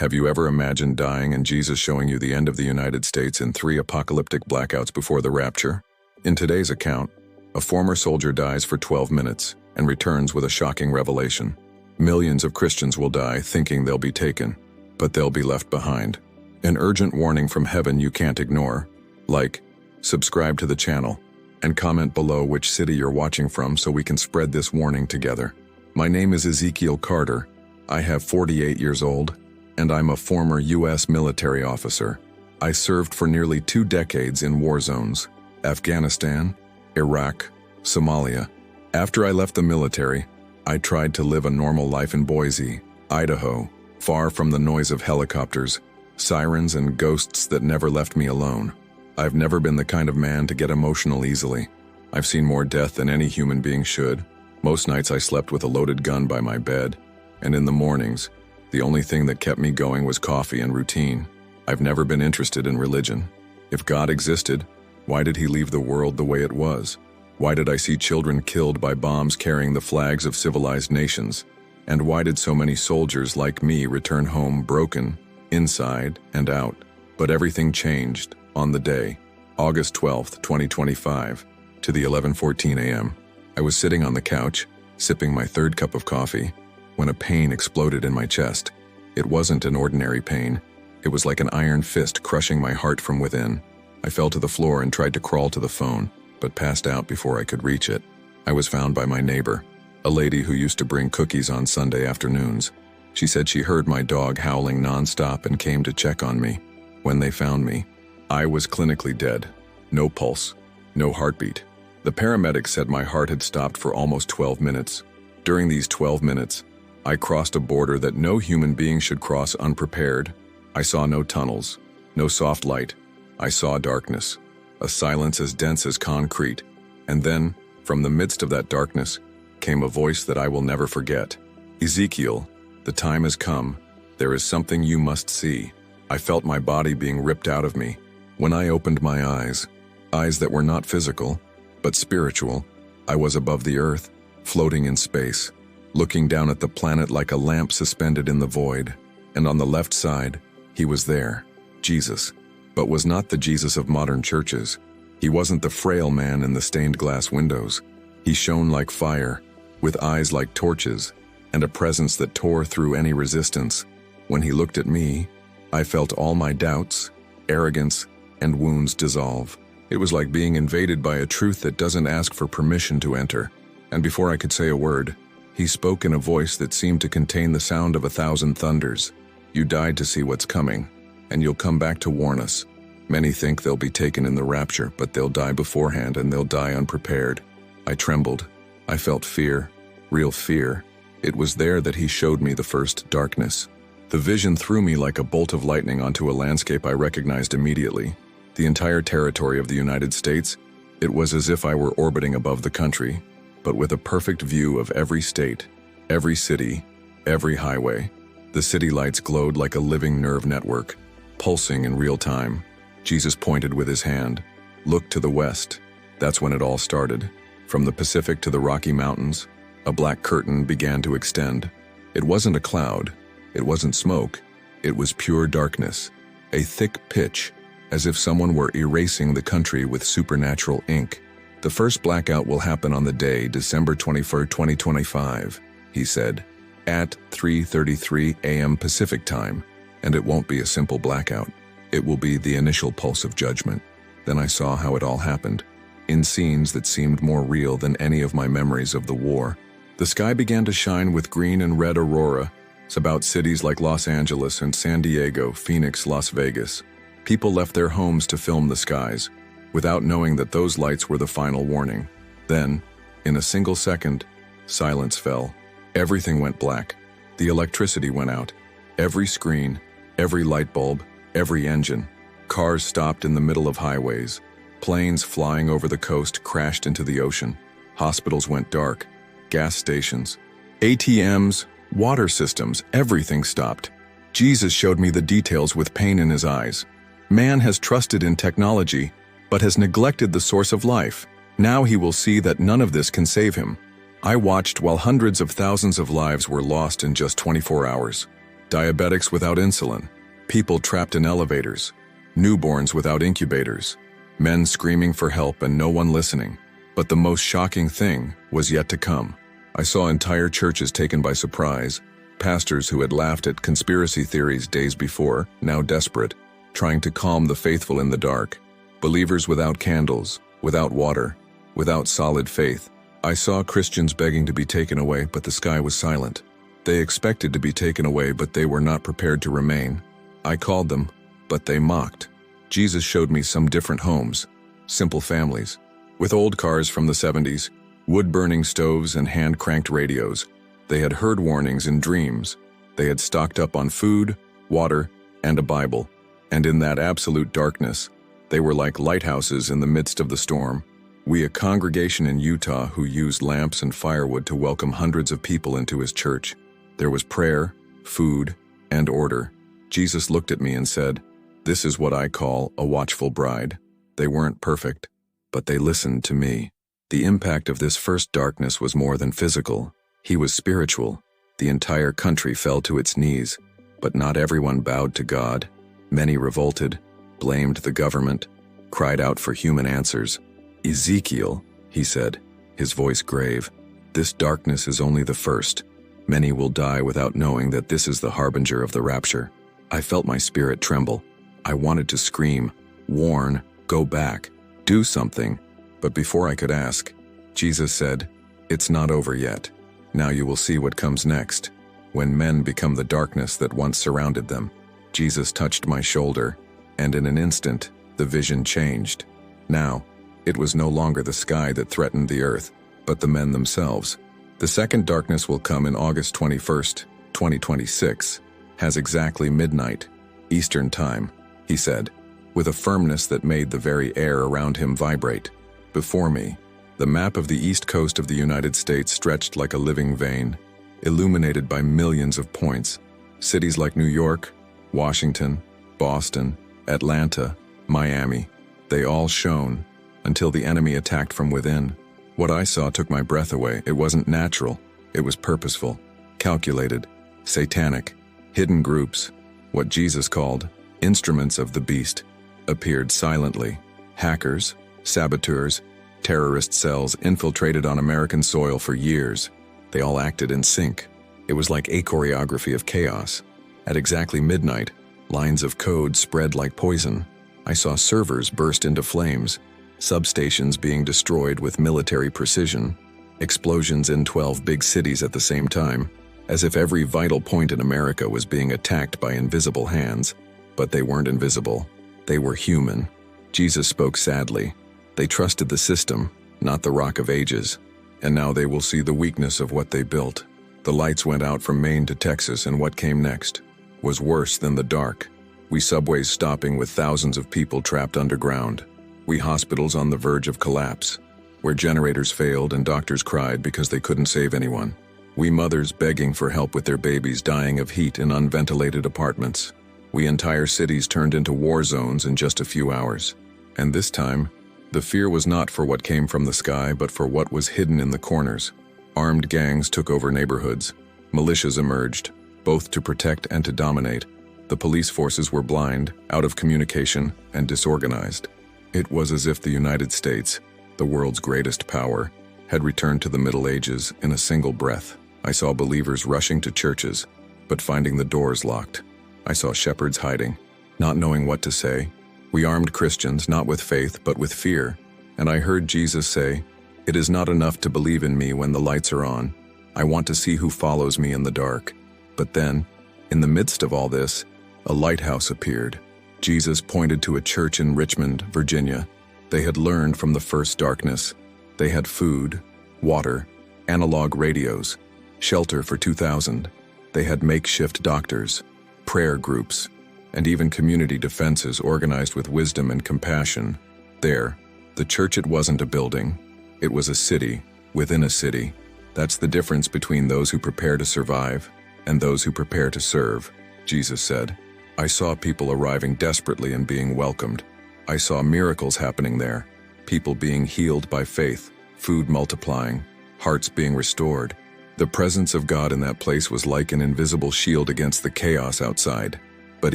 Have you ever imagined dying and Jesus showing you the end of the United States in 3 apocalyptic blackouts before the Rapture? In today's account, a former soldier dies for 12 minutes and returns with a shocking revelation. Millions of Christians will die thinking they'll be taken, but they'll be left behind. An urgent warning from heaven you can't ignore. Like, subscribe to the channel, and comment below which city you're watching from so we can spread this warning together. My name is Ezekiel Carter. I have 48 years old, and I'm a former U.S. military officer. I served for nearly 2 decades in war zones: Afghanistan, Iraq, Somalia. After I left the military, I tried to live a normal life in Boise, Idaho, far from the noise of helicopters, sirens, and ghosts that never left me alone. I've never been the kind of man to get emotional easily. I've seen more death than any human being should. Most nights I slept with a loaded gun by my bed, and in the mornings, the only thing that kept me going was coffee and routine. I've never been interested in religion. If God existed, why did he leave the world the way it was? Why did I see children killed by bombs carrying the flags of civilized nations? And why did so many soldiers like me return home broken, inside and out? But everything changed on the day, August 12th, 2025, to the 11:14 a.m. I was sitting on the couch, sipping my 3rd cup of coffee, when a pain exploded in my chest. It wasn't an ordinary pain. It was like an iron fist crushing my heart from within. I fell to the floor and tried to crawl to the phone, but passed out before I could reach it. I was found by my neighbor, a lady who used to bring cookies on Sunday afternoons. She said she heard my dog howling nonstop and came to check on me. When they found me, I was clinically dead. No pulse, no heartbeat. The paramedics said my heart had stopped for almost 12 minutes. During these 12 minutes, I crossed a border that no human being should cross unprepared. I saw no tunnels, no soft light. I saw darkness, a silence as dense as concrete. And then, from the midst of that darkness, came a voice that I will never forget. Ezekiel, the time has come. There is something you must see. I felt my body being ripped out of me. When I opened my eyes that were not physical, but spiritual, I was above the earth, floating in space, looking down at the planet like a lamp suspended in the void. And on the left side, he was there, Jesus, but was not the Jesus of modern churches. He wasn't the frail man in the stained glass windows. He shone like fire, with eyes like torches, and a presence that tore through any resistance. When he looked at me, I felt all my doubts, arrogance, and wounds dissolve. It was like being invaded by a truth that doesn't ask for permission to enter. And before I could say a word, he spoke in a voice that seemed to contain the sound of 1,000 thunders. You died to see what's coming, and you'll come back to warn us. Many think they'll be taken in the rapture, but they'll die beforehand and they'll die unprepared. I trembled. I felt fear, real fear. It was there that he showed me the first darkness. The vision threw me like a bolt of lightning onto a landscape I recognized immediately. The entire territory of the United States. It was as if I were orbiting above the country, but with a perfect view of every state, every city, every highway. The city lights glowed like a living nerve network, pulsing in real time. Jesus pointed with his hand. Look to the west. That's when it all started. From the Pacific to the Rocky Mountains, a black curtain began to extend. It wasn't a cloud. It wasn't smoke. It was pure darkness, a thick pitch, as if someone were erasing the country with supernatural ink. The first blackout will happen on the day, December 21st, 2025, he said, at 3:33 a.m. Pacific time, and it won't be a simple blackout. It will be the initial pulse of judgment. Then I saw how it all happened, in scenes that seemed more real than any of my memories of the war. The sky began to shine with green and red aurora about cities like Los Angeles and San Diego, Phoenix, Las Vegas. People left their homes to film the skies, without knowing that those lights were the final warning. Then, in a single second, silence fell. Everything went black. The electricity went out. Every screen, every light bulb, every engine. Cars stopped in the middle of highways. Planes flying over the coast crashed into the ocean. Hospitals went dark. Gas stations, ATMs, water systems, everything stopped. Jesus showed me the details with pain in his eyes. Man has trusted in technology, but has neglected the source of life. Now he will see that none of this can save him. I watched while hundreds of thousands of lives were lost in just 24 hours. diabetics without insulin, people trapped in elevators, newborns without incubators, men screaming for help and no one listening. But the most shocking thing was yet to come. I saw entire churches taken by surprise, pastors who had laughed at conspiracy theories days before, now desperate, trying to calm the faithful in the dark, believers without candles, without water, without solid faith. I saw Christians begging to be taken away, but the sky was silent. They expected to be taken away, but they were not prepared to remain. I called them, but they mocked. Jesus showed me some different homes, simple families, with old cars from the 70s, wood-burning stoves and hand-cranked radios. They had heard warnings in dreams. They had stocked up on food, water, and a Bible. And in that absolute darkness, they were like lighthouses in the midst of the storm. We, a congregation in Utah who used lamps and firewood to welcome hundreds of people into his church. There was prayer, food, and order. Jesus looked at me and said, "This is what I call a watchful bride." They weren't perfect, but they listened to me. The impact of this first darkness was more than physical. He was spiritual. The entire country fell to its knees, but not everyone bowed to God. Many revolted, blamed the government, cried out for human answers. "Ezekiel," he said, his voice grave, "this darkness is only the first. Many will die without knowing that this is the harbinger of the rapture." I felt my spirit tremble. I wanted to scream, warn, go back, do something. But before I could ask, Jesus said, "It's not over yet. Now you will see what comes next. When men become the darkness that once surrounded them." Jesus touched my shoulder, and in an instant, the vision changed. Now, it was no longer the sky that threatened the earth, but the men themselves. The second darkness will come in August 21st, 2026, has exactly midnight, Eastern Time, he said, with a firmness that made the very air around him vibrate. Before me, the map of the east coast of the United States stretched like a living vein, illuminated by millions of points. Cities like New York, Washington, Boston, Atlanta, Miami, they all shone, until the enemy attacked from within. What I saw took my breath away. It wasn't natural. It was purposeful, calculated, satanic. Hidden groups, what Jesus called instruments of the beast, appeared silently. Hackers, saboteurs, terrorist cells infiltrated on American soil for years. They all acted in sync. It was like a choreography of chaos. At exactly midnight, lines of code spread like poison. I saw servers burst into flames, substations being destroyed with military precision, explosions in 12 big cities at the same time, as if every vital point in America was being attacked by invisible hands. But they weren't invisible. They were human. Jesus spoke sadly. They trusted the system, not the Rock of Ages. And now they will see the weakness of what they built. The lights went out from Maine to Texas, and what came next was worse than the dark. We subways stopping with thousands of people trapped underground. We hospitals on the verge of collapse, where generators failed and doctors cried because they couldn't save anyone. We mothers begging for help with their babies dying of heat in unventilated apartments. We entire cities turned into war zones in just a few hours. And this time, the fear was not for what came from the sky, but for what was hidden in the corners. Armed gangs took over neighborhoods. Militias emerged, both to protect and to dominate. The police forces were blind, out of communication, and disorganized. It was as if the United States, the world's greatest power, had returned to the Middle Ages in a single breath. I saw believers rushing to churches, but finding the doors locked. I saw shepherds hiding, not knowing what to say. We armed Christians, not with faith, but with fear. And I heard Jesus say, "It is not enough to believe in me when the lights are on. I want to see who follows me in the dark." But then, in the midst of all this, a lighthouse appeared. Jesus pointed to a church in Richmond, Virginia. They had learned from the first darkness. They had food, water, analog radios, shelter for 2,000. They had makeshift doctors, prayer groups, and even community defenses organized with wisdom and compassion. There, the church, it wasn't a building. It was a city within a city. That's the difference between those who prepare to survive and those who prepare to serve, Jesus said. I saw people arriving desperately and being welcomed. I saw miracles happening there, people being healed by faith, food multiplying, hearts being restored. The presence of God in that place was like an invisible shield against the chaos outside. But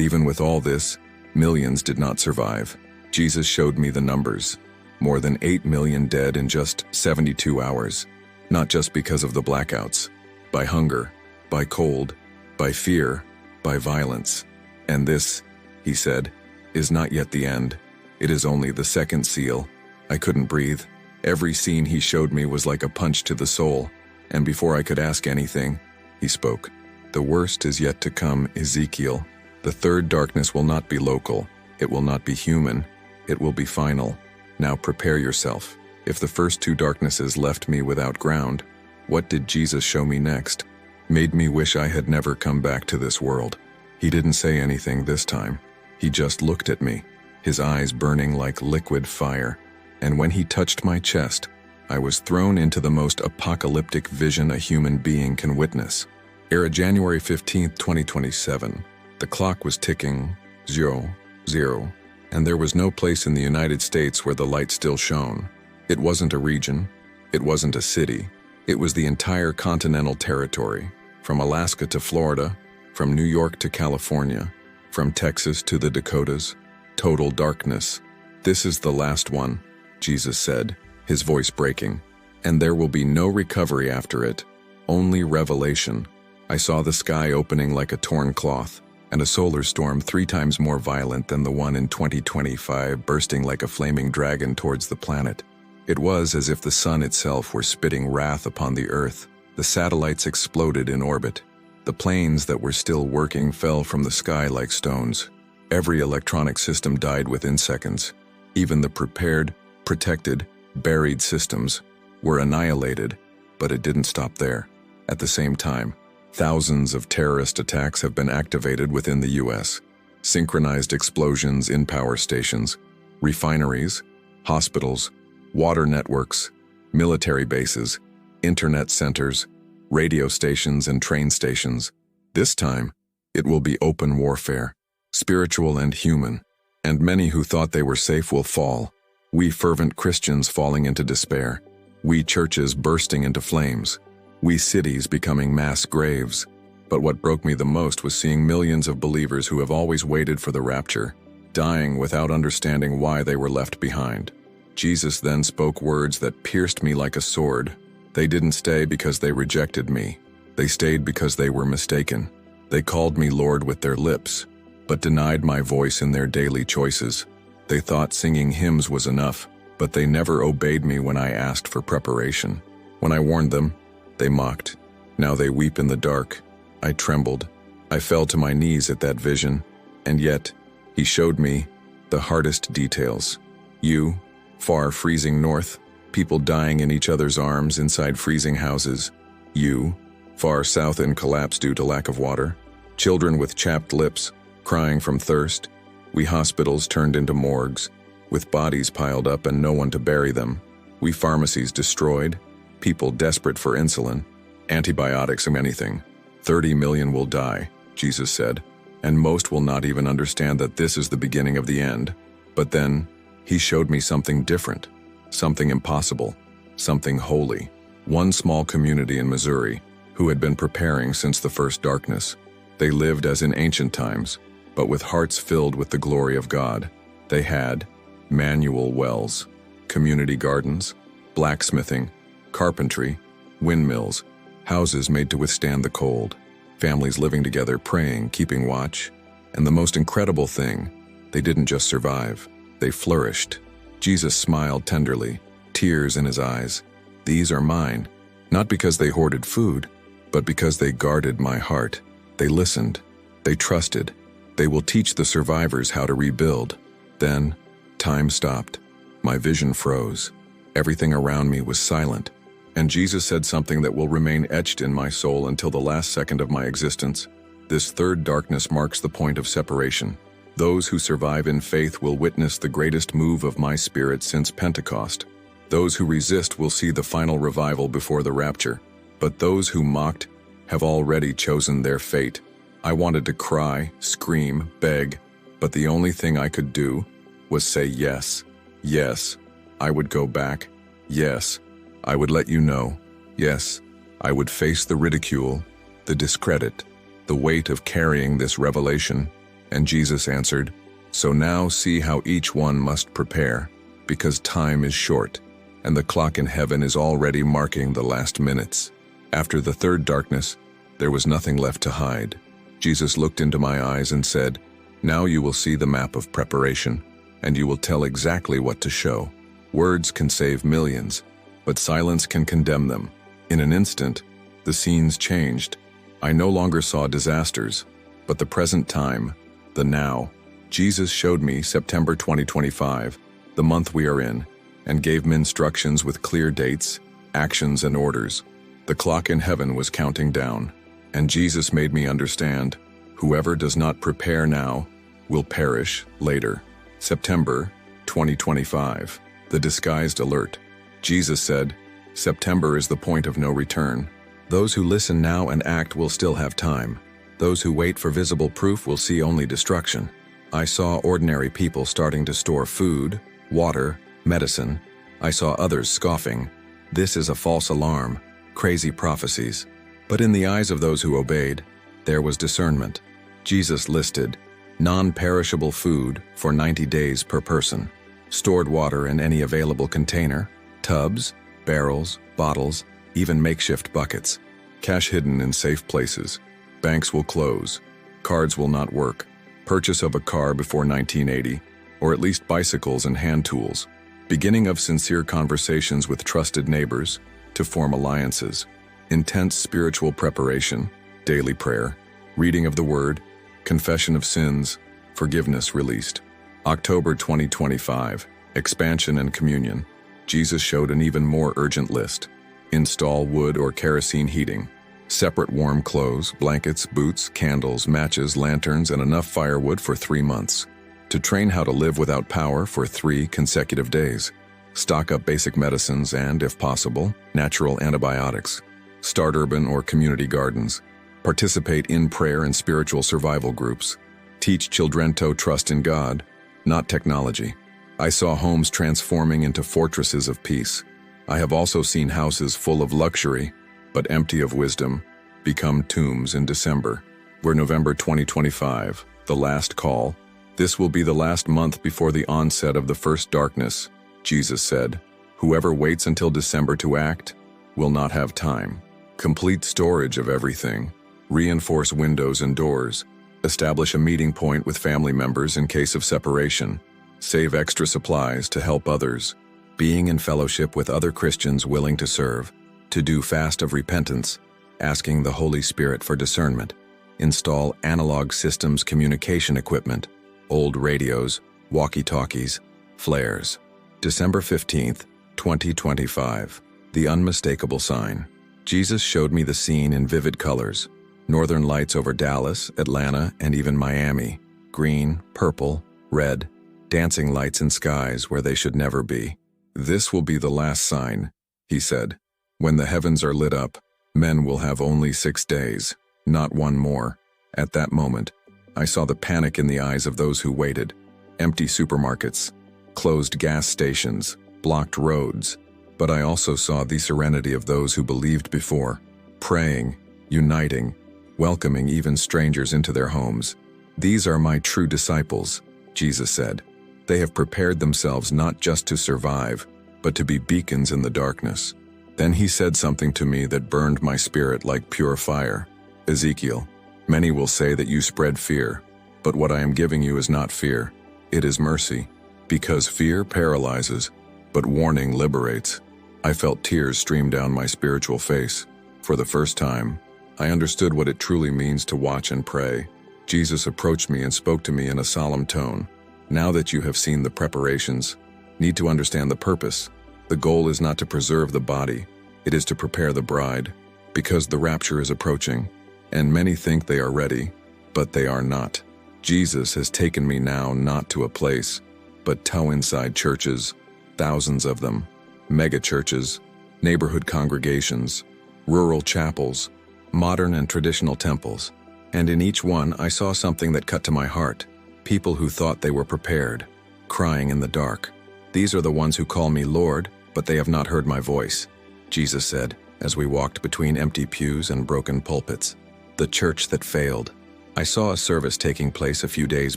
even with all this, millions did not survive. Jesus showed me the numbers. More than 8 million dead in just 72 hours. Not just because of the blackouts. By hunger, by cold, by fear, by violence. And this, he said, is not yet the end. It is only the second seal. I couldn't breathe. Every scene he showed me was like a punch to the soul. And before I could ask anything, he spoke. The worst is yet to come, Ezekiel. The third darkness will not be local. It will not be human. It will be final. Now prepare yourself. If the first two darknesses left me without ground, what did Jesus show me next? Made me wish I had never come back to this world. He didn't say anything this time. He just looked at me, his eyes burning like liquid fire. And when he touched my chest, I was thrown into the most apocalyptic vision a human being can witness. Era January 15, 2027. The clock was ticking, 0, 0, and there was no place in the United States where the light still shone. It wasn't a region. It wasn't a city. It was the entire continental territory, from Alaska to Florida, from New York to California, from Texas to the Dakotas. Total darkness. This is the last one, Jesus said, his voice breaking. And there will be no recovery after it, only revelation. I saw the sky opening like a torn cloth, and a solar storm 3 times more violent than the one in 2025 bursting like a flaming dragon towards the planet. It was as if the sun itself were spitting wrath upon the earth. The satellites exploded in orbit. The planes that were still working fell from the sky like stones. Every electronic system died within seconds. Even the prepared, protected, buried systems were annihilated, but it didn't stop there. At the same time, thousands of terrorist attacks have been activated within the U.S. Synchronized explosions in power stations, refineries, hospitals, water networks, military bases, internet centers, radio stations and train stations. This time, it will be open warfare, spiritual and human, and many who thought they were safe will fall. We fervent Christians falling into despair. We churches bursting into flames. We cities becoming mass graves. But what broke me the most was seeing millions of believers who have always waited for the rapture, dying without understanding why they were left behind. Jesus then spoke words that pierced me like a sword. They didn't stay because they rejected me. They stayed because they were mistaken. They called me Lord with their lips, but denied my voice in their daily choices. They thought singing hymns was enough, but they never obeyed me when I asked for preparation. When I warned them, they mocked. Now they weep in the dark. I trembled. I fell to my knees at that vision, and yet, he showed me the hardest details. You, far freezing north, people dying in each other's arms inside freezing houses. You, far south in collapse due to lack of water. Children with chapped lips, crying from thirst. We hospitals turned into morgues, with bodies piled up and no one to bury them. We pharmacies destroyed, people desperate for insulin, antibiotics and anything. 30 million will die, Jesus said, and most will not even understand that this is the beginning of the end. But then, he showed me something different, something impossible, something holy. One small community in Missouri, who had been preparing since the first darkness. They lived as in ancient times, but with hearts filled with the glory of God. They had manual wells, community gardens, blacksmithing, carpentry, windmills, houses made to withstand the cold, families living together, praying, keeping watch. And the most incredible thing, they didn't just survive, they flourished. Jesus smiled tenderly, tears in his eyes. These are mine, not because they hoarded food, but because they guarded my heart. They listened, they trusted. They will teach the survivors how to rebuild. Then, time stopped. My vision froze. Everything around me was silent. And Jesus said something that will remain etched in my soul until the last second of my existence. This third darkness marks the point of separation. Those who survive in faith will witness the greatest move of my spirit since Pentecost. Those who resist will see the final revival before the rapture. But those who mocked have already chosen their fate. I wanted to cry, scream, beg, but the only thing I could do was say yes. Yes, I would go back. Yes, I would let you know. Yes, I would face the ridicule, the discredit, the weight of carrying this revelation, and Jesus answered, "So now see how each one must prepare, because time is short, and the clock in heaven is already marking the last minutes." After the third darkness, there was nothing left to hide. Jesus looked into my eyes and said, "Now you will see the map of preparation, and you will tell exactly what to show. Words can save millions, but silence can condemn them." In an instant, the scenes changed. I no longer saw disasters, but the present time, the now. Jesus showed me September 2025, the month we are in, and gave me instructions with clear dates, actions, and orders. The clock in heaven was counting down, and Jesus made me understand, whoever does not prepare now will perish later. September 2025, the disguised alert. Jesus said, "September is the point of no return. Those who listen now and act will still have time. Those who wait for visible proof will see only destruction." I saw ordinary people starting to store food, water, medicine. I saw others scoffing. This is a false alarm, crazy prophecies. But in the eyes of those who obeyed, there was discernment. Jesus listed non-perishable food for 90 days per person, stored water in any available container, tubs, barrels, bottles, even makeshift buckets, cash hidden in safe places. Banks will close, cards will not work, purchase of a car before 1980, or at least bicycles and hand tools, beginning of sincere conversations with trusted neighbors to form alliances, intense spiritual preparation, daily prayer, reading of the Word, confession of sins, forgiveness released. October 2025, expansion and communion. Jesus showed an even more urgent list. Install wood or kerosene heating, separate warm clothes, blankets, boots, candles, matches, lanterns, and enough firewood for 3 months. To train how to live without power for 3 consecutive days. Stock up basic medicines and, if possible, natural antibiotics. Start urban or community gardens. Participate in prayer and spiritual survival groups. Teach children to trust in God, not technology. I saw homes transforming into fortresses of peace. I have also seen houses full of luxury, but empty of wisdom, become tombs in December. We're November 2025, the last call. This will be the last month before the onset of the first darkness. Jesus said, "Whoever waits until December to act will not have time." Complete storage of everything. Reinforce windows and doors. Establish a meeting point with family members in case of separation. Save extra supplies to help others. Being in fellowship with other Christians willing to serve. To do fast of repentance. Asking the Holy Spirit for discernment. Install analog systems communication equipment. Old radios, walkie-talkies, flares. December 15th, 2025. The unmistakable sign. Jesus showed me the scene in vivid colors. Northern lights over Dallas, Atlanta, and even Miami. Green, purple, red, dancing lights in skies where they should never be. "This will be the last sign," he said. "When the heavens are lit up, men will have only 6 days, not one more." At that moment, I saw the panic in the eyes of those who waited. Empty supermarkets, closed gas stations, blocked roads. But I also saw the serenity of those who believed before, praying, uniting, welcoming even strangers into their homes. "These are my true disciples," Jesus said. "They have prepared themselves not just to survive, but to be beacons in the darkness." Then he said something to me that burned my spirit like pure fire. "Ezekiel, many will say that you spread fear, but what I am giving you is not fear. It is mercy, because fear paralyzes, but warning liberates." I felt tears stream down my spiritual face. For the first time, I understood what it truly means to watch and pray. Jesus approached me and spoke to me in a solemn tone. "Now that you have seen the preparations, need to understand the purpose. The goal is not to preserve the body, it is to prepare the bride, because the rapture is approaching, and many think they are ready, but they are not. Jesus has taken me now not to a place, but to inside churches, thousands of them, mega churches, neighborhood congregations, rural chapels, modern and traditional temples. And in each one I saw something that cut to my heart. People who thought they were prepared, crying in the dark. "These are the ones who call me Lord, but they have not heard my voice." Jesus said, as we walked between empty pews and broken pulpits. The church that failed. I saw a service taking place a few days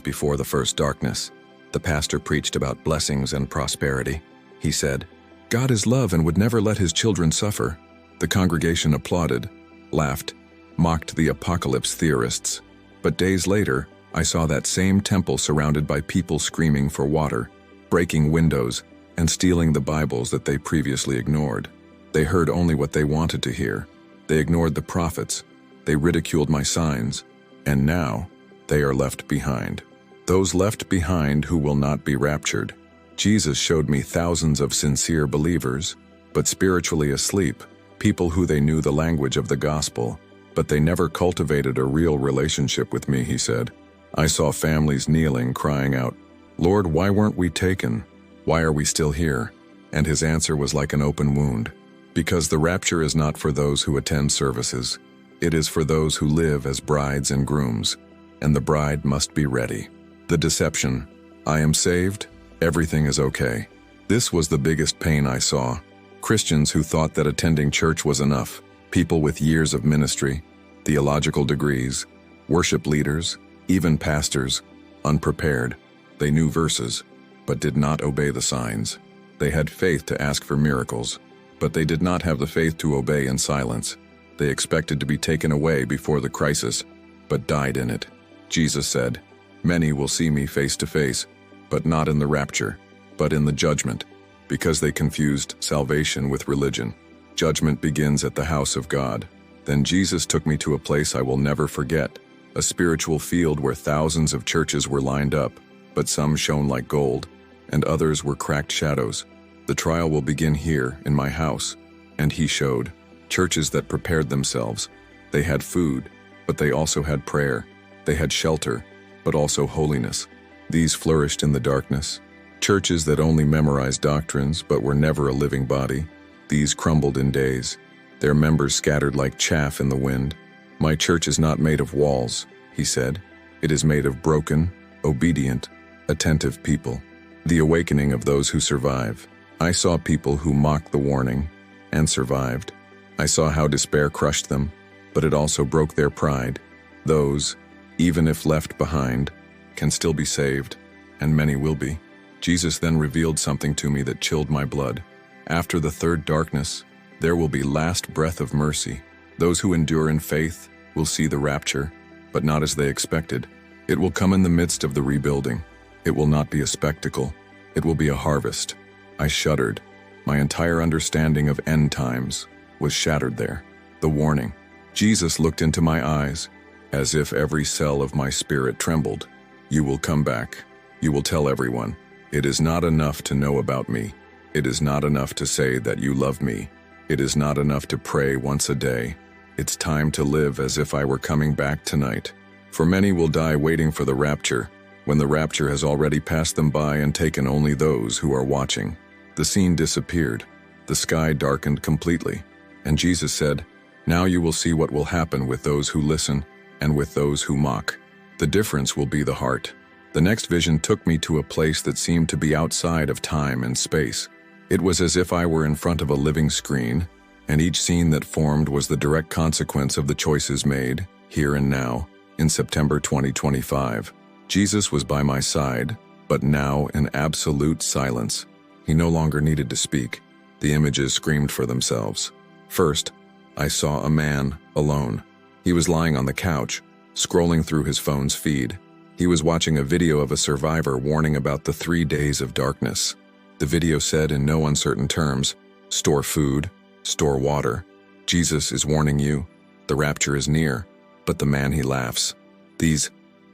before the first darkness. The pastor preached about blessings and prosperity. He said, "God is love and would never let his children suffer." The congregation applauded, laughed, mocked the apocalypse theorists. But days later, I saw that same temple surrounded by people screaming for water, breaking windows, and stealing the Bibles that they previously ignored. They heard only what they wanted to hear. They ignored the prophets. They ridiculed my signs. And now, they are left behind. Those left behind who will not be raptured. Jesus showed me thousands of sincere believers, but spiritually asleep, people who they knew the language of the gospel, but they never cultivated a real relationship with me, he said. I saw families kneeling, crying out, "Lord, why weren't we taken? Why are we still here?" And his answer was like an open wound. Because the rapture is not for those who attend services. It is for those who live as brides and grooms, and the bride must be ready. The deception. I am saved. Everything is okay. This was the biggest pain I saw. Christians who thought that attending church was enough. People with years of ministry, theological degrees, worship leaders, even pastors, unprepared. They knew verses, but did not obey the signs. They had faith to ask for miracles, but they did not have the faith to obey in silence. They expected to be taken away before the crisis, but died in it. Jesus said, "Many will see me face to face, but not in the rapture, but in the judgment," because they confused salvation with religion. Judgment begins at the house of God. Then Jesus took me to a place I will never forget, a spiritual field where thousands of churches were lined up, but some shone like gold, and others were cracked shadows. The trial will begin here, in my house. And he showed churches that prepared themselves. They had food, but they also had prayer. They had shelter, but also holiness. These flourished in the darkness. Churches that only memorized doctrines, but were never a living body. These crumbled in days, their members scattered like chaff in the wind. My church is not made of walls, he said. It is made of broken, obedient, attentive people. The awakening of those who survive. I saw people who mocked the warning and survived. I saw how despair crushed them, but it also broke their pride. Those, even if left behind, can still be saved, and many will be. Jesus then revealed something to me that chilled my blood. After the third darkness, there will be last breath of mercy. Those who endure in faith will see the rapture, but not as they expected. It will come in the midst of the rebuilding. It will not be a spectacle. It will be a harvest. I shuddered. My entire understanding of end times was shattered there. The warning. Jesus looked into my eyes, as if every cell of my spirit trembled. You will come back. You will tell everyone. It is not enough to know about me. It is not enough to say that you love me. It is not enough to pray once a day. It's time to live as if I were coming back tonight. For many will die waiting for the rapture, when the rapture has already passed them by and taken only those who are watching. The scene disappeared. The sky darkened completely. And Jesus said, "Now you will see what will happen with those who listen and with those who mock. The difference will be the heart." The next vision took me to a place that seemed to be outside of time and space. It was as if I were in front of a living screen, and each scene that formed was the direct consequence of the choices made, here and now, in September 2025. Jesus was by my side, but now in absolute silence. He no longer needed to speak. The images screamed for themselves. First, I saw a man, alone. He was lying on the couch, scrolling through his phone's feed. He was watching a video of a survivor warning about the 3 days of darkness. The video said in no uncertain terms, "Store food, store water. Jesus is warning you. The rapture is near." But the man, he laughs.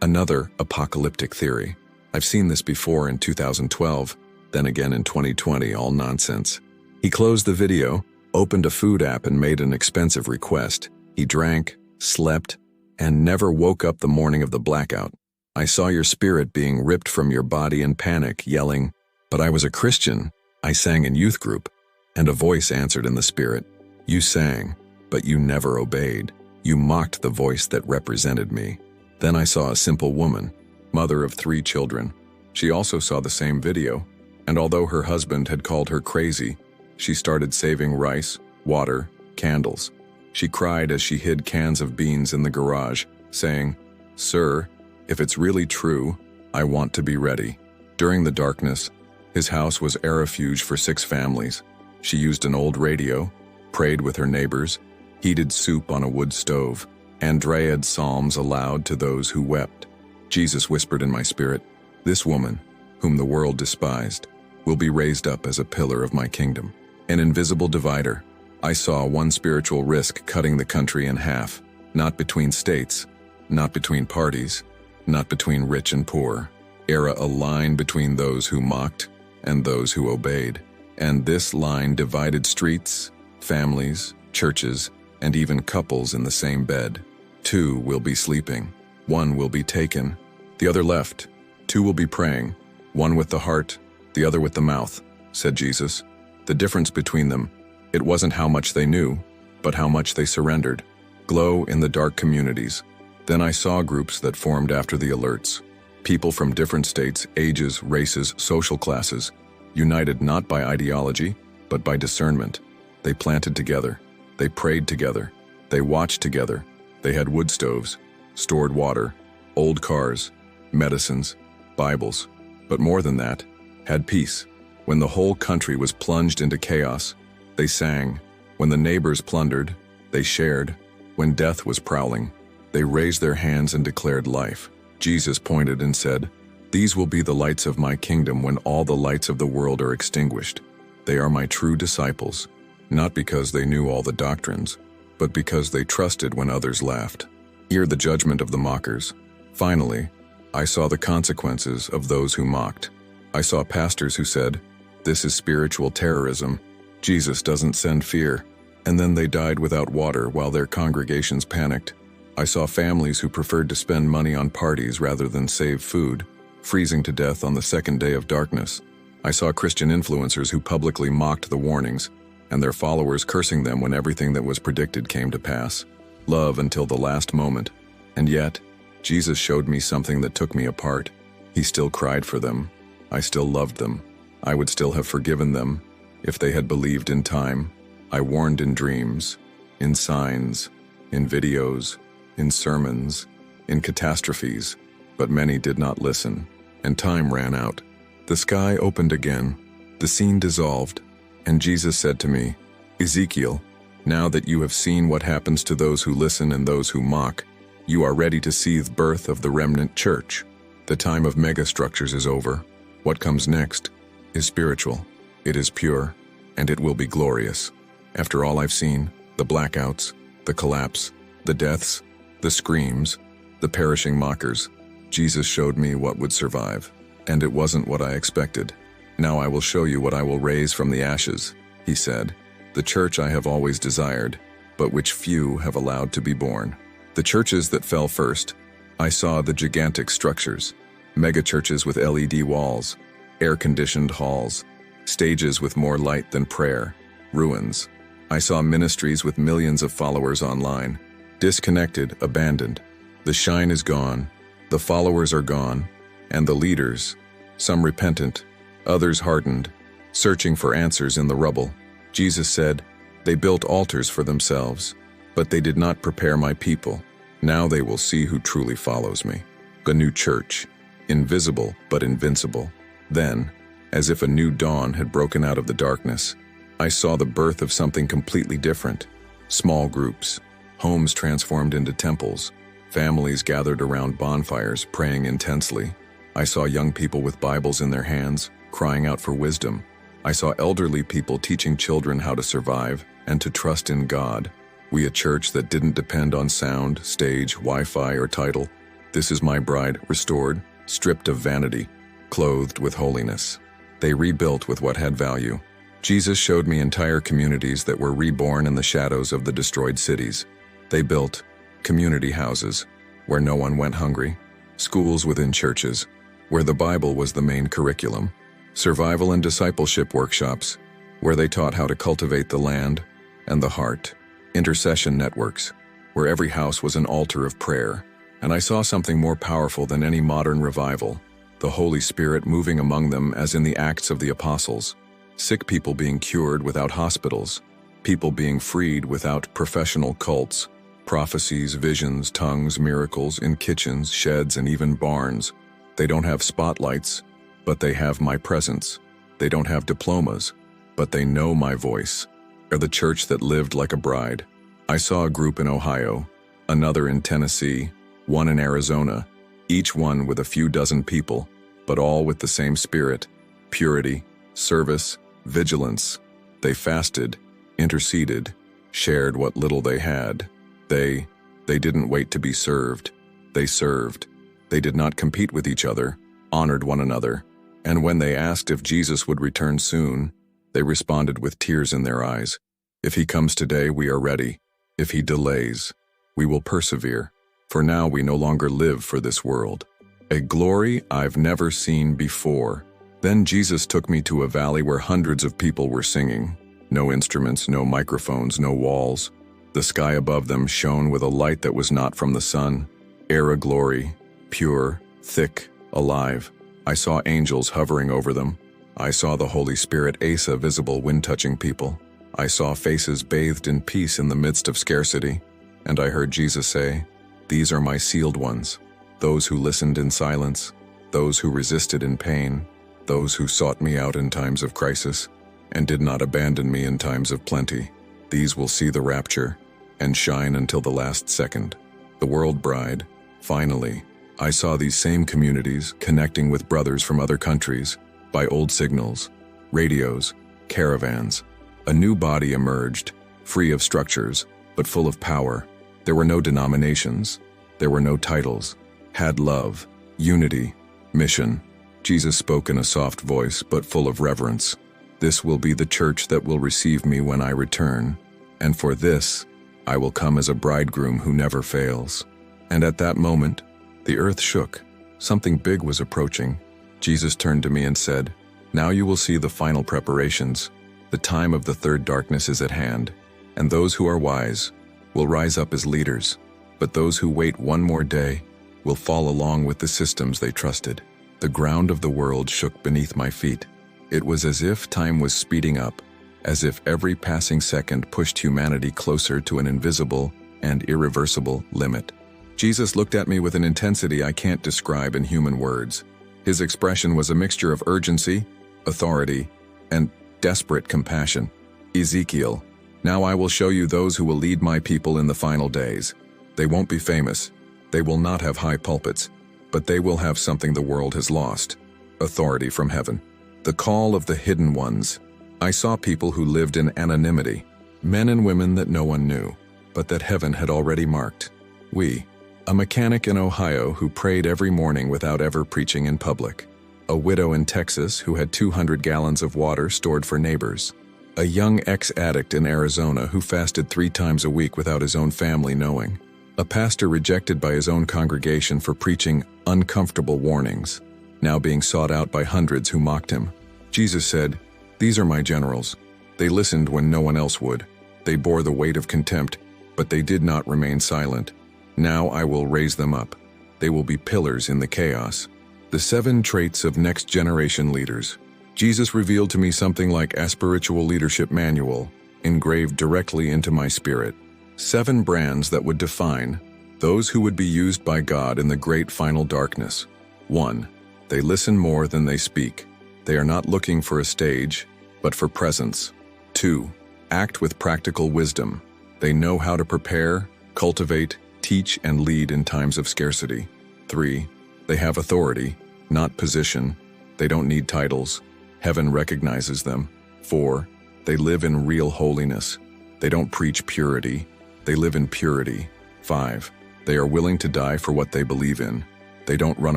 Another apocalyptic theory. I've seen this before in 2012, then again in 2020, all nonsense. He closed the video, opened a food app and made an expensive request. He drank, slept, and never woke up the morning of the blackout. I saw your spirit being ripped from your body in panic, yelling, "But I was a Christian. I sang in youth group." And a voice answered in the spirit, "You sang, but you never obeyed. You mocked the voice that represented me." Then I saw a simple woman, mother of 3 children. She also saw the same video, and although her husband had called her crazy, she started saving rice, water, candles. She cried as she hid cans of beans in the garage, saying, "Sir, if it's really true, I want to be ready." During the darkness, his house was a refuge for 6 families. She used an old radio, prayed with her neighbors, heated soup on a wood stove, and read psalms aloud to those who wept. Jesus whispered in my spirit, "This woman, whom the world despised, will be raised up as a pillar of my kingdom." An invisible divider. I saw one spiritual risk cutting the country in half, not between states, not between parties, not between rich and poor. A line between those who mocked and those who obeyed. And this line divided streets, families, churches, and even couples in the same bed. 2 will be sleeping, 1 will be taken, the other left. 2 will be praying, 1 with the heart, the other with the mouth, said Jesus. The difference between them, it wasn't how much they knew, but how much they surrendered. Glow in the dark communities. Then I saw groups that formed after the alerts. People from different states, ages, races, social classes, united not by ideology, but by discernment. They planted together. They prayed together. They watched together. They had wood stoves, stored water, old cars, medicines, Bibles. But more than that, had peace. When the whole country was plunged into chaos, they sang. When the neighbors plundered, they shared. When death was prowling, they raised their hands and declared life. Jesus pointed and said, "These will be the lights of my kingdom when all the lights of the world are extinguished. They are my true disciples, not because they knew all the doctrines, but because they trusted when others laughed." Hear the judgment of the mockers. Finally, I saw the consequences of those who mocked. I saw pastors who said, "This is spiritual terrorism. Jesus doesn't send fear." And then they died without water while their congregations panicked. I saw families who preferred to spend money on parties rather than save food, freezing to death on the second day of darkness. I saw Christian influencers who publicly mocked the warnings, and their followers cursing them when everything that was predicted came to pass. Love until the last moment. And yet, Jesus showed me something that took me apart. He still cried for them. I still loved them. I would still have forgiven them if they had believed in time. I warned in dreams, in signs, in videos, in sermons, in catastrophes, but many did not listen, and time ran out. The sky opened again, the scene dissolved, and Jesus said to me, "Ezekiel, now that you have seen what happens to those who listen and those who mock, you are ready to see the birth of the remnant church. The time of megastructures is over. What comes next is spiritual, it is pure, and it will be glorious." After all I've seen, the blackouts, the collapse, the deaths, the screams, the perishing mockers, Jesus showed me what would survive, and it wasn't what I expected. "Now I will show you what I will raise from the ashes," he said, "the church I have always desired, but which few have allowed to be born." The churches that fell first, I saw the gigantic structures, megachurches with LED walls, air-conditioned halls, stages with more light than prayer, ruins. I saw ministries with millions of followers online, disconnected, abandoned. The shine is gone, the followers are gone, and the leaders, some repentant, others hardened, searching for answers in the rubble. Jesus said, "They built altars for themselves, but they did not prepare my people. Now they will see who truly follows me." A new church, invisible but invincible. Then, as if a new dawn had broken out of the darkness, I saw the birth of something completely different. Small groups, homes transformed into temples, families gathered around bonfires praying intensely. I saw young people with Bibles in their hands, crying out for wisdom. I saw elderly people teaching children how to survive and to trust in God. We a church that didn't depend on sound, stage, Wi-Fi, or title. This is my bride, restored, stripped of vanity, clothed with holiness. They rebuilt with what had value. Jesus showed me entire communities that were reborn in the shadows of the destroyed cities. They built community houses where no one went hungry, schools within churches where the Bible was the main curriculum, survival and discipleship workshops where they taught how to cultivate the land and the heart, intercession networks where every house was an altar of prayer. And I saw something more powerful than any modern revival, the Holy Spirit moving among them as in the Acts of the Apostles. Sick people being cured without hospitals, people being freed without professional cults, prophecies, visions, tongues, miracles in kitchens, sheds, and even barns. They don't have spotlights, but they have my presence. They don't have diplomas, but they know my voice. They're the church that lived like a bride. I saw a group in Ohio, another in Tennessee, one in Arizona, each one with a few dozen people, but all with the same spirit: purity, service, vigilance. They fasted, interceded, shared what little they had. They didn't wait to be served. They served. They did not compete with each other, honored one another. And when they asked if Jesus would return soon, they responded with tears in their eyes. If he comes today, we are ready. If he delays, we will persevere. For now we no longer live for this world. A glory I've never seen before. Then Jesus took me to a valley where hundreds of people were singing. No instruments, no microphones, no walls. The sky above them shone with a light that was not from the sun. Air a glory, pure, thick, alive. I saw angels hovering over them. I saw the Holy Spirit, Asa, visible when touching people. I saw faces bathed in peace in the midst of scarcity. And I heard Jesus say, "These are my sealed ones, those who listened in silence, those who resisted in pain, those who sought me out in times of crisis, and did not abandon me in times of plenty. These will see the rapture and shine until the last second." The world bride. Finally, I saw these same communities connecting with brothers from other countries by old signals, radios, caravans. A new body emerged, free of structures, but full of power. There were no denominations. There were no titles. Had love, unity, mission. Jesus spoke in a soft voice, but full of reverence. "This will be the church that will receive me when I return, and for this, I will come as a bridegroom who never fails." And at that moment, the earth shook. Something big was approaching. Jesus turned to me and said, "Now you will see the final preparations. The time of the third darkness is at hand, and those who are wise will rise up as leaders, but those who wait one more day will fall along with the systems they trusted." The ground of the world shook beneath my feet. It was as if time was speeding up, as if every passing second pushed humanity closer to an invisible and irreversible limit. Jesus looked at me with an intensity I can't describe in human words. His expression was a mixture of urgency, authority, and desperate compassion. "Ezekiel, now I will show you those who will lead my people in the final days. They won't be famous. They will not have high pulpits, but they will have something the world has lost: authority from heaven. The call of the hidden ones." I saw people who lived in anonymity, men and women that no one knew, but that heaven had already marked. A mechanic in Ohio who prayed every morning without ever preaching in public. A widow in Texas who had 200 gallons of water stored for neighbors. A young ex-addict in Arizona who fasted 3 times a week without his own family knowing. A pastor rejected by his own congregation for preaching uncomfortable warnings, now being sought out by hundreds who mocked him. Jesus said, "These are my generals. They listened when no one else would. They bore the weight of contempt, but they did not remain silent. Now I will raise them up. They will be pillars in the chaos." The 7 traits of next-generation leaders. Jesus revealed to me something like a spiritual leadership manual, engraved directly into my spirit. 7 brands that would define those who would be used by God in the great final darkness. 1. They listen more than they speak. They are not looking for a stage, but for presence. 2. Act with practical wisdom. They know how to prepare, cultivate, teach, and lead in times of scarcity. 3. They have authority, not position. They don't need titles. Heaven recognizes them. 4. They live in real holiness. They don't preach purity. They live in purity. 5. They are willing to die for what they believe in. They don't run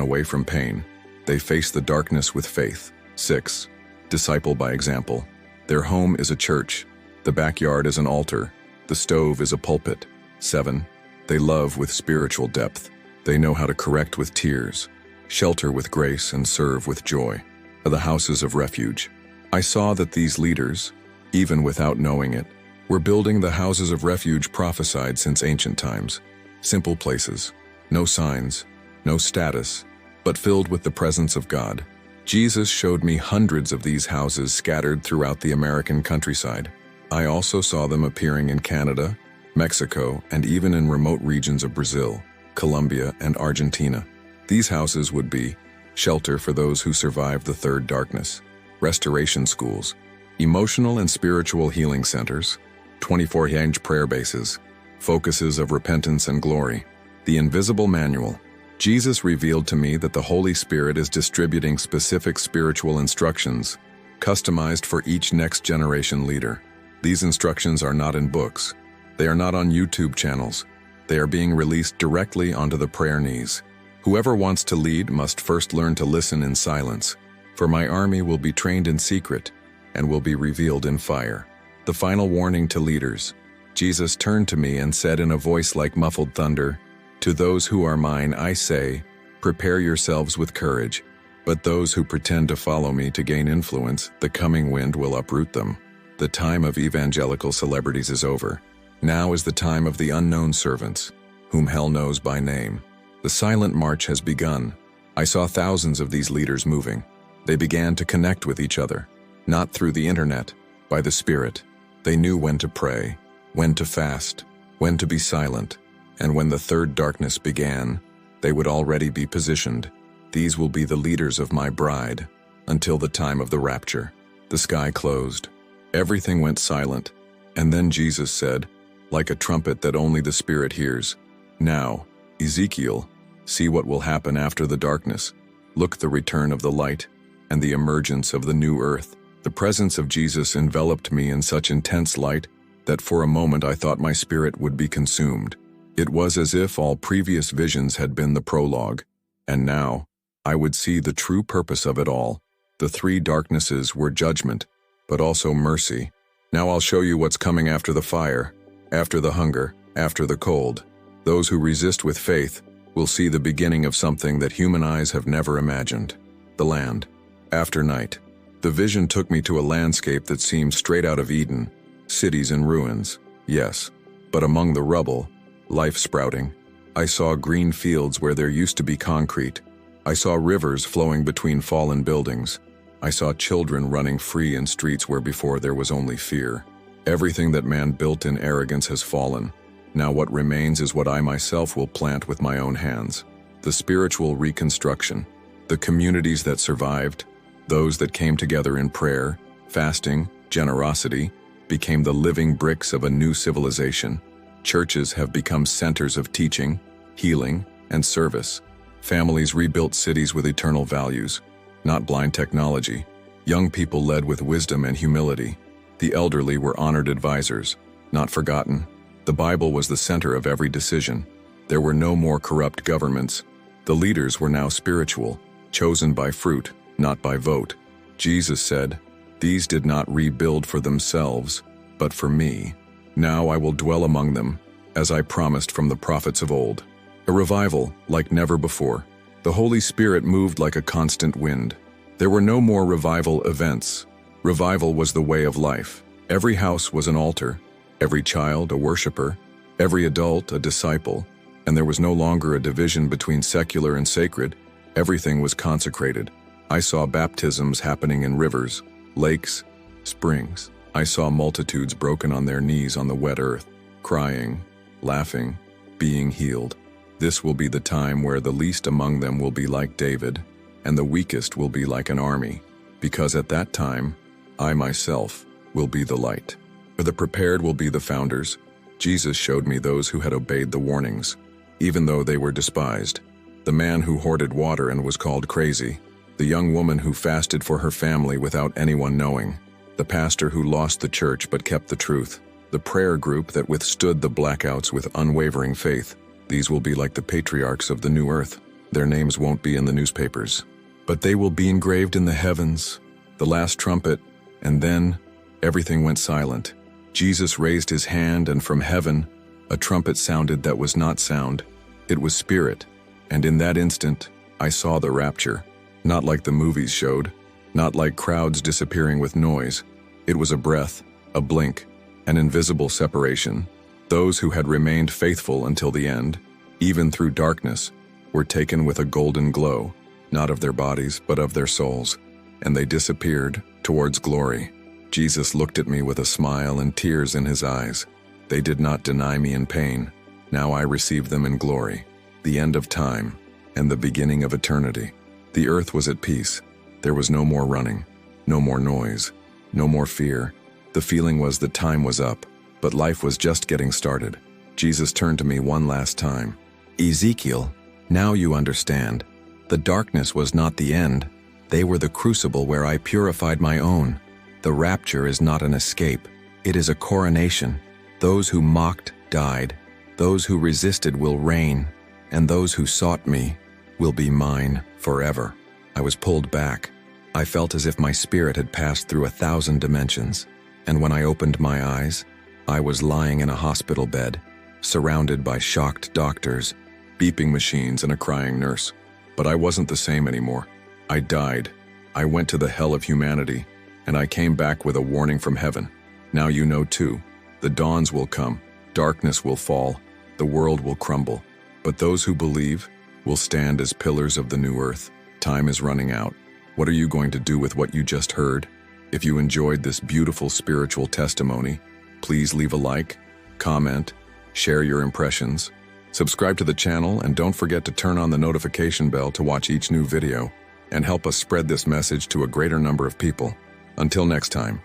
away from pain. They face the darkness with faith. 6. Disciple by example. Their home is a church. The backyard is an altar. The stove is a pulpit. 7. They love with spiritual depth. They know how to correct with tears, shelter with grace, and serve with joy. The houses of refuge. I saw that these leaders, even without knowing it, were building the houses of refuge prophesied since ancient times. Simple places, no signs, no status, but filled with the presence of God. Jesus showed me hundreds of these houses scattered throughout the American countryside. I also saw them appearing in Canada, Mexico, and even in remote regions of Brazil, Colombia, and Argentina. These houses would be shelter for those who survived the third darkness, restoration schools, emotional and spiritual healing centers, 24-hour prayer bases, focuses of repentance and glory. The invisible manual. Jesus revealed to me that the Holy Spirit is distributing specific spiritual instructions, customized for each next generation leader. These instructions are not in books. They are not on YouTube channels. They are being released directly onto the prayer knees. Whoever wants to lead must first learn to listen in silence, for my army will be trained in secret and will be revealed in fire. The final warning to leaders. Jesus turned to me and said in a voice like muffled thunder, "To those who are mine, I say, prepare yourselves with courage. But those who pretend to follow me to gain influence, the coming wind will uproot them." The time of evangelical celebrities is over. Now is the time of the unknown servants, whom hell knows by name. The silent march has begun. I saw thousands of these leaders moving. They began to connect with each other, not through the internet, by the Spirit. They knew when to pray, when to fast, when to be silent, and when the third darkness began, they would already be positioned. These will be the leaders of my bride, until the time of the rapture. The sky closed. Everything went silent, and then Jesus said, like a trumpet that only the Spirit hears, "Now, Ezekiel, see what will happen after the darkness. Look, the return of the light and the emergence of the new earth." The presence of Jesus enveloped me in such intense light that for a moment I thought my spirit would be consumed. It was as if all previous visions had been the prologue, and now I would see the true purpose of it all. The three darknesses were judgment, but also mercy. Now I'll show you what's coming after the fire, after the hunger, after the cold. Those who resist with faith will see the beginning of something that human eyes have never imagined. The land. After night. The vision took me to a landscape that seemed straight out of Eden. Cities in ruins, yes, but among the rubble, life sprouting. I saw green fields where there used to be concrete. I saw rivers flowing between fallen buildings. I saw children running free in streets where before there was only fear. Everything that man built in arrogance has fallen. Now what remains is what I myself will plant with my own hands. The spiritual reconstruction. The communities that survived, those that came together in prayer, fasting, generosity, became the living bricks of a new civilization. Churches have become centers of teaching, healing, and service. Families rebuilt cities with eternal values, not blind technology. Young people led with wisdom and humility. The elderly were honored advisors, not forgotten. The Bible was the center of every decision. There were no more corrupt governments. The leaders were now spiritual, chosen by fruit, not by vote. Jesus said, "These did not rebuild for themselves, but for me. Now I will dwell among them, as I promised from the prophets of old." A revival like never before. The Holy Spirit moved like a constant wind. There were no more revival events. Revival was the way of life. Every house was an altar, every child a worshiper, every adult a disciple, and there was no longer a division between secular and sacred. Everything was consecrated. I saw baptisms happening in rivers, lakes, springs. I saw multitudes broken on their knees on the wet earth, crying, laughing, being healed. This will be the time where the least among them will be like David, and the weakest will be like an army, because at that time, I myself will be the light. For the prepared will be the founders. Jesus showed me those who had obeyed the warnings, even though they were despised. The man who hoarded water and was called crazy. The young woman who fasted for her family without anyone knowing. The pastor who lost the church but kept the truth. The prayer group that withstood the blackouts with unwavering faith. These will be like the patriarchs of the new earth. Their names won't be in the newspapers, but they will be engraved in the heavens. The last trumpet, and then everything went silent. Jesus raised his hand, and from heaven, a trumpet sounded that was not sound. It was spirit, and in that instant, I saw the rapture. Not like the movies showed, not like crowds disappearing with noise. It was a breath, a blink, an invisible separation. Those who had remained faithful until the end, even through darkness, were taken with a golden glow, not of their bodies, but of their souls, and they disappeared towards glory. Jesus looked at me with a smile and tears in his eyes. They did not deny me in pain. Now I receive them in glory. The end of time and the beginning of eternity. The earth was at peace. There was no more running, no more noise, no more fear. The feeling was that time was up, but life was just getting started. Jesus turned to me one last time. Ezekiel, now you understand. The darkness was not the end. They were the crucible where I purified my own. The rapture is not an escape. It is a coronation. Those who mocked died. Those who resisted will reign, and those who sought me will be mine forever. I was pulled back. I felt as if my spirit had passed through 1,000 dimensions, and when I opened my eyes, I was lying in a hospital bed, surrounded by shocked doctors, beeping machines, and a crying nurse. But I wasn't the same anymore. I died. I went to the hell of humanity, and I came back with a warning from heaven. Now you know too. The dawns will come, darkness will fall, the world will crumble, but those who believe will stand as pillars of the new earth. Time is running out. What are you going to do with what you just heard? If you enjoyed this beautiful spiritual testimony, please leave a like, comment, share your impressions, subscribe to the channel, and don't forget to turn on the notification bell to watch each new video and help us spread this message to a greater number of people. Until next time.